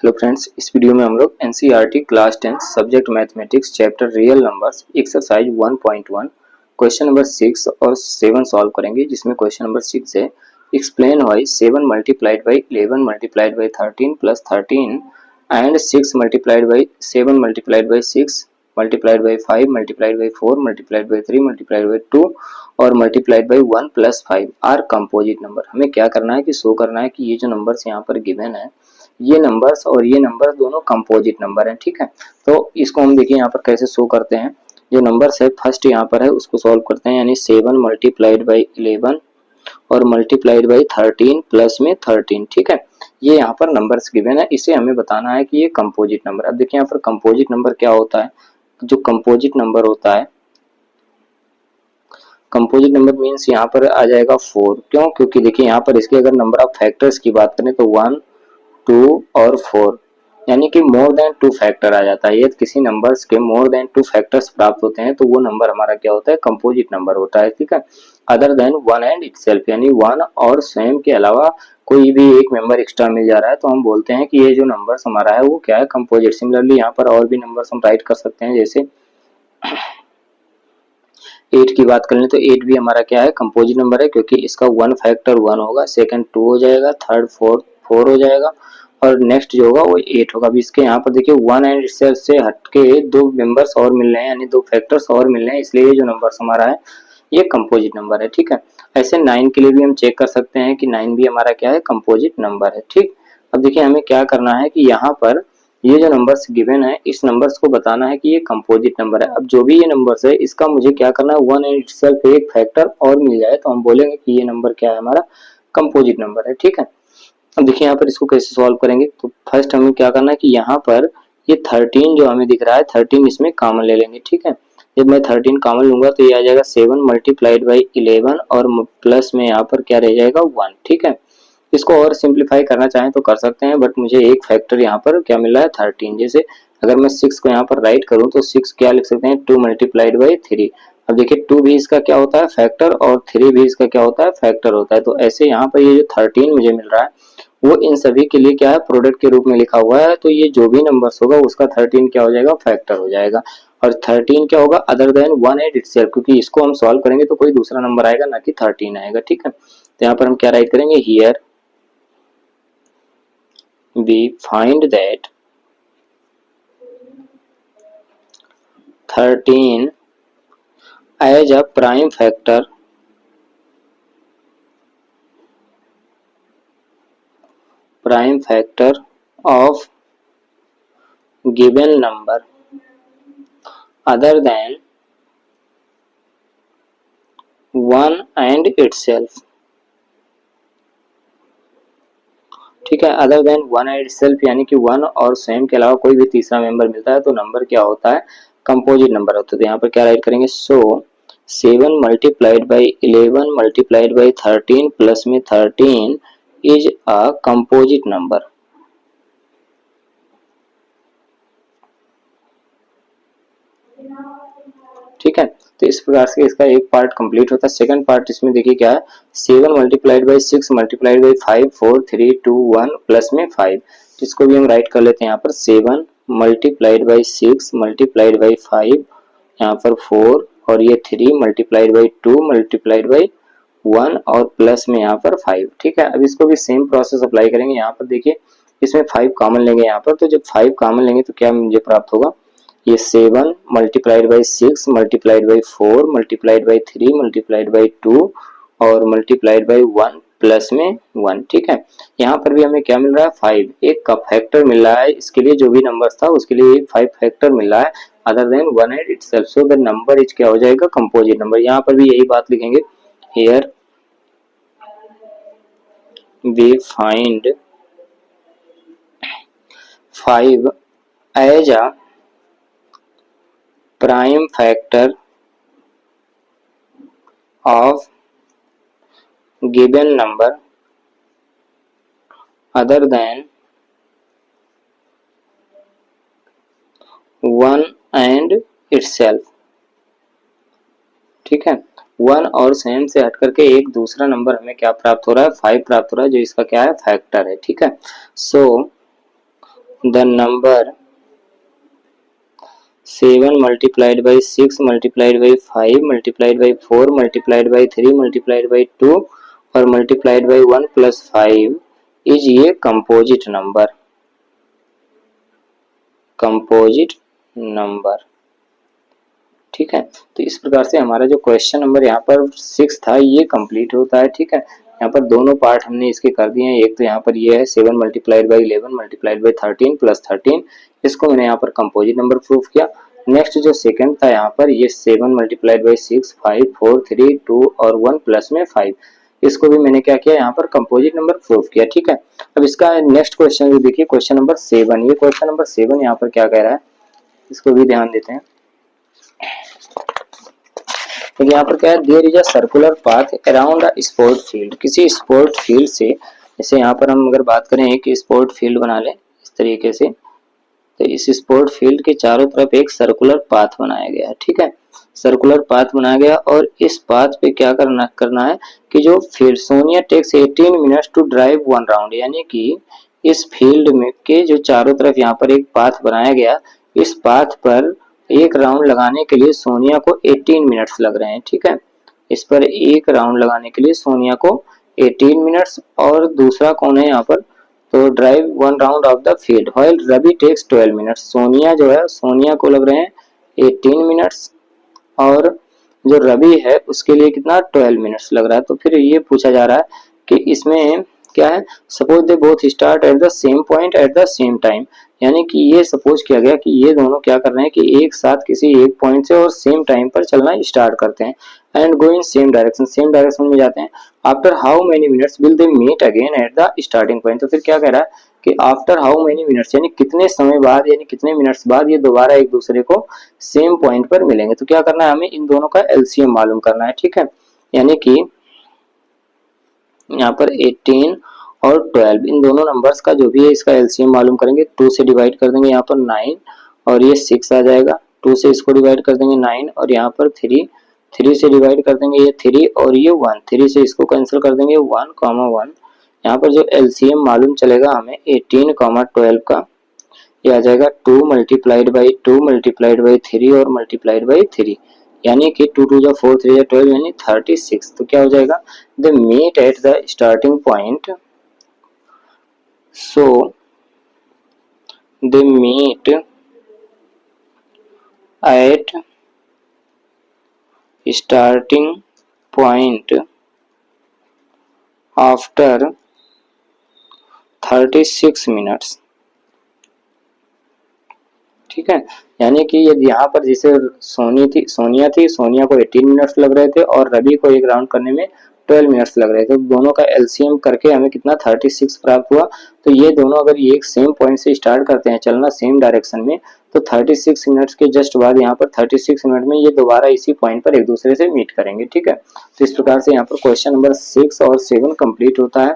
Hello friends, इस video में हम लोग NCERT class 10 subject mathematics chapter real numbers exercise 1.1 question number 6 और 7 सॉल्व करेंगे। जिसमें क्वेश्चन नंबर 6 है explain why 7 multiplied by 11 multiplied by 13 plus 13 and 6 multiplied by 7 multiplied by 6 multiplied by 5 multiplied by 4 multiplied by 3 multiplied by 2 और multiplied by 1 plus 5 are composite number. हमें क्या करना है कि शो करना है कि ये जो नंबर्स यहाँ पर गिवन है ये नंबर्स और ये नंबर दोनों कंपोजिट नंबर हैं। ठीक है, तो इसको हम देखिए यहाँ पर कैसे शो करते हैं। जो नंबर्स है फर्स्ट यहाँ पर है उसको सॉल्व करते हैं, यानी 7 मल्टीप्लाइड बाई 11 और मल्टीप्लाइड बाई 13 प्लस में 13। ठीक है, ये यहाँ पर नंबर्स गिवन है, इसे हमें बताना है कि ये कंपोजिट नंबर। अब देखिए यहाँ पर कंपोजिट नंबर क्या होता है। जो कंपोजिट नंबर होता है, कंपोजिट नंबर मीन्स यहाँ पर आ जाएगा 4। क्यों? क्योंकि देखिए यहाँ पर इसके अगर नंबर ऑफ फैक्टर्स की बात करें तो 1 2 और 4 यानी कि मोर देन 2 फैक्टर आ जाता है। यदि किसी नंबर्स के मोर देन 2 फैक्टर्स प्राप्त होते हैं तो वो नंबर हमारा क्या होता है, कंपोजिट नंबर होता है। ठीक है, अदर देन 1 एंड इटसेल्फ, यानी 1 और स्वयं के अलावा कोई भी एक मेंबर एक्स्ट्रा मिल जा रहा है तो हम बोलते हैं कि ये जो नंबर्स हमारा है वो क्या है, कंपोजिट। सिमिलरली यहाँ पर और भी नंबर्स हम राइट कर सकते हैं, जैसे 8 की बात करें तो 8 भी हमारा क्या है, कंपोजिट नंबर है, क्योंकि इसका 1 फैक्टर 1 होगा, सेकंड 2 हो जाएगा, थर्ड 4 हो जाएगा और नेक्स्ट जो होगा वो 8 होगा। अभी इसके यहाँ पर देखिए 1 एंड इटसेल्फ से हटके दो मेंबर्स और मिल रहे हैं, यानी 2 फैक्टर्स और मिल रहे हैं, इसलिए ये जो नंबर्स हमारा है ये कंपोजिट नंबर है। ठीक है, ऐसे 9 के लिए भी हम चेक कर सकते हैं कि 9 भी हमारा क्या है, कंपोजिट नंबर है। ठीक, अब देखिए हमें क्या करना है कि यहाँ पर ये जो नंबर्स गिवन है इस नंबर्स को बताना है कि ये कंपोजिट नंबर है। अब जो भी ये नंबर्स है इसका मुझे क्या करना है, 1 एंड इटसेल्फ एक फैक्टर और मिल जाए तो हम बोलेंगे कि ये नंबर क्या है, हमारा कंपोजिट नंबर है। ठीक है, अब देखिए यहाँ पर इसको कैसे सॉल्व करेंगे। तो फर्स्ट हमें क्या करना है कि यहाँ पर ये 13 जो हमें दिख रहा है 13 इसमें कॉमन ले लेंगे। ठीक है, जब मैं 13 कॉमन लूंगा तो ये आ जाएगा 7 मल्टीप्लाइड बाई 11 और प्लस में यहाँ पर क्या रह जाएगा 1। ठीक है, इसको और सिंप्लीफाई करना चाहें तो कर सकते हैं, बट मुझे एक फैक्टर यहाँ पर क्या मिला है, 13। जैसे अगर मैं 6 को यहाँ पर राइट करूँ तो 6 क्या लिख सकते हैं, 2 मल्टीप्लाइड बाई 3। अब देखिए 2 भी इसका क्या होता है, फैक्टर, और 3 भी इसका क्या होता है, फैक्टर होता है। तो ऐसे यहाँ पर ये जो 13 मुझे मिल रहा है वो इन सभी के लिए क्या है, प्रोडक्ट के रूप में लिखा हुआ है। तो ये जो भी नंबर्स होगा उसका 13 क्या हो जाएगा, फैक्टर हो जाएगा। और 13 क्या होगा, अदर देन 1 एंड इटसेल्फ, क्योंकि इसको हम सॉल्व करेंगे तो कोई दूसरा नंबर आएगा ना कि 13 आएगा। ठीक है, तो यहाँ पर हम क्या राइट करेंगे, here we find that 13 as a prime factor of given number other than 1 and itself। ठीक है, अदर देन 1 एंड इटसेल्फ यानी कि 1 और स्वयं के अलावा कोई भी तीसरा मेंबर मिलता है तो नंबर क्या होता है, कंपोजिट नंबर होता है। तो यहाँ पर क्या राइट करेंगे, सो 7 multiplied by 11 multiplied by 13 plus में 13 इज अ कंपोजिट नंबर। ठीक है, तो इस प्रकार से इसका एक पार्ट कंप्लीट होता है। सेकंड पार्ट इसमें देखिए क्या है, 7 multiplied by 6 multiplied by 5 4 3 2 1 plus में 5। इसको भी हम राइट कर लेते हैं यहाँ पर, 7 मल्टीप्लाइड बाई 6 मल्टीप्लाइड बाई 5 यहाँ पर 4 और ये 3 मल्टीप्लाइड बाई 2 मल्टीप्लाइड बाई 1 और प्लस में यहाँ पर 5। ठीक है, अब इसको भी सेम प्रोसेस अप्लाई करेंगे। यहाँ पर देखिए इसमें 5 कॉमन लेंगे यहाँ पर, तो जब 5 कॉमन लेंगे तो क्या मुझे प्राप्त होगा, ये 7 multiplied by 6 multiplied by 4 multiplied by 3 multiplied by 2 और मल्टीप्लाइड बाई 1 प्लस में 1। ठीक है, यहाँ पर भी हमें क्या मिल रहा है, 5 एक का फैक्टर मिल रहा है। इसके लिए जो भी नंबर था उसके लिए 5 फैक्टर मिल रहा है other than 1 and itself, so the number is क्या हो जाएगा, कंपोजिट नंबर। यहाँ पर भी यही बात लिखेंगे, here we find 5 as a prime factor of given number other than 1 and itself। ठीक है, 1 और स्वयं से हट करके एक दूसरा नंबर हमें क्या प्राप्त हो रहा है, 5 प्राप्त हो रहा है, जो इसका क्या है, फैक्टर है। ठीक है, so the number 7 multiplied by 6 multiplied by 5 multiplied by 4 multiplied by 3 multiplied by 2 और multiplied by 1 plus 5 इज ये कंपोजिट नंबर, कंपोजिट नंबर। ठीक है, तो इस प्रकार से हमारा जो क्वेश्चन नंबर यहाँ पर 6 था ये कंप्लीट होता है। ठीक है, यहाँ पर दोनों पार्ट हमने इसके कर दिए हैं। एक तो यहाँ पर ये है 7 multiplied by 11 multiplied by 13 plus 13, इसको मैंने यहाँ पर कंपोजिट नंबर प्रूफ किया। नेक्स्ट जो सेकंड था यहाँ पर ये 7 मल्टीप्लाइड बाई 6 5 4 3 2 और 1 प्लस में 5, इसको भी मैंने क्या किया यहाँ पर कंपोजिट नंबर प्रूफ किया। ठीक है, अब इसका नेक्स्ट क्वेश्चन भी देखिए, क्वेश्चन नंबर 7। ये क्वेश्चन नंबर 7 यहाँ पर क्या कह रहा है, इसको भी ध्यान देते हैं। तो यहाँ पर क्या है, there is a circular path around a sport field. किसी स्पोर्ट फील्ड से, जैसे यहाँ पर हम अगर बात करें कि स्पोर्ट फील्ड बना लें इस तरीके से, तो इस स्पोर्ट फील्ड के चारों तरफ एक सर्कुलर पाथ बनाया गया है। ठीक है, सर्कुलर पाथ बनाया गया और इस पाथ पे क्या करना है कि जो field Sonia takes 18 minutes to drive 1 round, यानी कि इस फील्ड में के जो चारों तरफ यहाँ पर एक पाथ बनाया गया, इस पाथ पर एक राउंड लगाने के लिए सोनिया को 18 मिनट्स लग रहे हैं। ठीक है, इस पर एक राउंड लगाने के लिए सोनिया को 18 मिनट्स, और दूसरा कौन है यहाँ पर, तो drive 1 round of the field while Ravi takes 12 minutes. Sonia जो है, सोनिया को लग रहे हैं 18 मिनट्स और जो रवि है उसके लिए कितना 12 मिनट्स लग रहा है। तो फिर ये पूछा जा रहा है कि इसमें क्या है, suppose they both start at the same point at the same time, यानी कि ये सपोज किया गया कि ये दोनों क्या कर रहे हैं कि एक साथ किसी एक पॉइंट से और सेम टाइम पर चलना स्टार्ट करते हैं and go in same direction, same direction में जाते हैं। After how many minutes will they meet again at the starting point. तो फिर क्या कह रहा है कि आफ्टर हाउ मेनी मिनट्स, यानी कितने समय बाद, यानी कितने मिनट्स बाद ये दोबारा एक दूसरे को सेम पॉइंट पर मिलेंगे। तो क्या करना है, हमें इन दोनों का एलसीएम मालूम करना है। ठीक है, यानी कि यहाँ पर 18 और 12 इन दोनों नंबर्स का जो भी है इसका एलसीएम मालूम करेंगे। 2 से डिवाइड कर देंगे यहाँ पर 9 और ये 6 आ जाएगा। 2 से इसको डिवाइड कर देंगे 9 और यहाँ पर 3 से डिवाइड कर देंगे ये 3 और ये 1, 3 से इसको कैंसिल कर देंगे 1, 1। यहाँ पर जो एलसीएम मालूम चलेगा हमें 18, 12 का, ये आ जाएगा 2 मल्टीप्लाइड बाई 2 मल्टीप्लाइड बाई 3 और मल्टीप्लाइड बाई 3, यानी कि 2 2 4 3 12 यानी 36। तो क्या हो जाएगा, the meet at the starting point, so they meet at starting point after 36 minutes। ठीक है, यानी कि यदि यहाँ पर जैसे सोनिया थी, सोनिया को 18 मिनट्स लग रहे थे और रवि को एक राउंड करने में 12 मिनट्स लग रहे थे, तो दोनों का एलसीएम करके हमें कितना 36 प्राप्त हुआ। तो ये दोनों अगर ये एक सेम पॉइंट से स्टार्ट करते हैं चलना सेम डायरेक्शन में, तो 36 मिनट्स के जस्ट बाद यहाँ पर 36 मिनट में ये दोबारा इसी पॉइंट पर एक दूसरे से मीट करेंगे। ठीक है, तो इस प्रकार से यहाँ पर क्वेश्चन नंबर 6 और 7 कंप्लीट होता है।